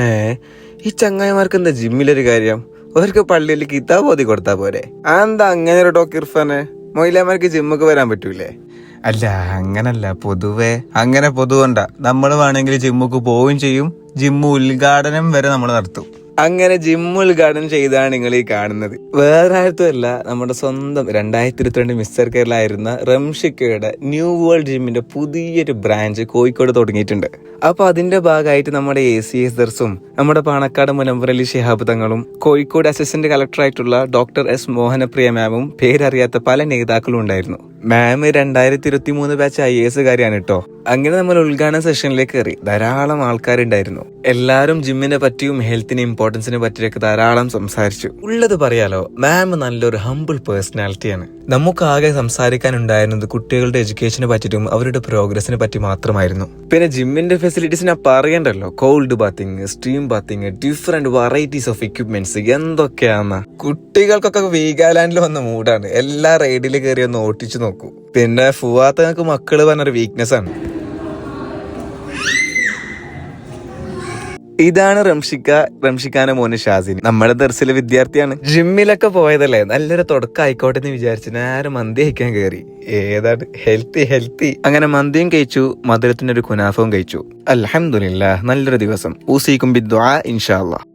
ഈ ചങ്ങായിമാർക്ക് എന്താ ജിമ്മിലൊരു കാര്യം? അവർക്ക് പള്ളിയിൽ കിതാബ് ഓതി കൊടുത്താ പോരെ? എന്താ അങ്ങനെ ഒരു ഡോക്ടർ ഇർഫാന്? മൊയിലാമാർക്ക് ജിമ്മൊക്കെ വരാൻ പറ്റൂലേ? അല്ല, അങ്ങനല്ല, പൊതുവെ അങ്ങനെ പൊതുവണ്ട. നമ്മൾ വേണമെങ്കിൽ ജിമ്മൊക്കെ പോവുകയും ചെയ്യും. ജിമ്മ് ഉദ്ഘാടനം വരെ നമ്മൾ നടത്തും. അങ്ങനെ ജിമ്മ് ഉദ്ഘാടനം ചെയ്താണ് നിങ്ങൾ ഈ കാണുന്നത്. വേറെ ആയിട്ടുമല്ല, നമ്മുടെ സ്വന്തം 2022 മിസ്റ്റർ കേരള ആയിരുന്ന റംഷിക്കയുടെ ന്യൂ വേൾഡ് ജിമ്മിന്റെ പുതിയൊരു ബ്രാഞ്ച് കോഴിക്കോട് തുടങ്ങിയിട്ടുണ്ട്. അപ്പൊ അതിന്റെ ഭാഗമായിട്ട് നമ്മുടെ ACS ദർസും നമ്മുടെ പാണക്കാട് മുനവ്വർ അലി ശിഹാബ് തങ്ങളും കോഴിക്കോട് അസിസ്റ്റന്റ് കളക്ടറായിട്ടുള്ള ഡോക്ടർ S മോഹനപ്രിയ മാമും പേരറിയാത്ത പല നേതാക്കളും ഉണ്ടായിരുന്നു. മാം 2023 ബാച്ച് IAS കാരിയാണ് കേട്ടോ. അങ്ങനെ നമ്മൾ ഉദ്ഘാടന സെഷനിലേക്ക് കയറി. ധാരാളം ആൾക്കാരുണ്ടായിരുന്നു. എല്ലാവരും ജിമ്മിനെ പറ്റിയും ഹെൽത്തിന് ഇമ്പോർട്ടൻസിനെ പറ്റിയൊക്കെ ധാരാളം സംസാരിച്ചു. ഉള്ളത് പറയാലോ, മാം നല്ലൊരു ഹംബിൾ പേഴ്സണാലിറ്റിയാണ്. നമുക്ക് ആകെ സംസാരിക്കാനുണ്ടായിരുന്നത് കുട്ടികളുടെ എഡ്യൂക്കേഷനെ പറ്റിയിട്ടും അവരുടെ പ്രോഗ്രസിനെ പറ്റി മാത്രമായിരുന്നു. പിന്നെ ജിമ്മിന്റെ ഫെസിലിറ്റീസിനെ പറയണ്ടല്ലോ. Cold bathing, stream bathing, different varieties of equipments, എന്തൊക്കെയാന്ന. കുട്ടികൾക്കൊക്കെ വീഗാലാൻഡിൽ വന്ന മൂടാണ്. എല്ലാ റൈഡിൽ കയറി ഒന്ന് ഓട്ടിച്ചു നോക്കൂ. പിന്നെ ഫുവാത്തങ്ങൾക്ക് മക്കള് പറഞ്ഞൊരു വീക്ക്നെസ് ആണ്. ഇതാണ് റംഷിക്കാന്റെ മോന് ഷാസിനി. നമ്മുടെ ദർസിലെ വിദ്യാർത്ഥിയാണ്. ജിമ്മിലൊക്കെ പോയതല്ലേ, നല്ലൊരു തുടക്കം ആയിക്കോട്ടെ എന്ന് വിചാരിച്ചു നേരെ മന്തി കഴിക്കാൻ കയറി. ഏതാണ് ഹെൽത്തി. അങ്ങനെ മന്തിയും കഴിച്ചു, മധുരത്തിന്റെ ഒരു കുനാഫവും കഴിച്ചു. അൽഹംദുലില്ലാഹ്, നല്ലൊരു ദിവസം. ഊസിക്കും ബിദ്ദുആ ഇൻഷാ അല്ലാഹ്.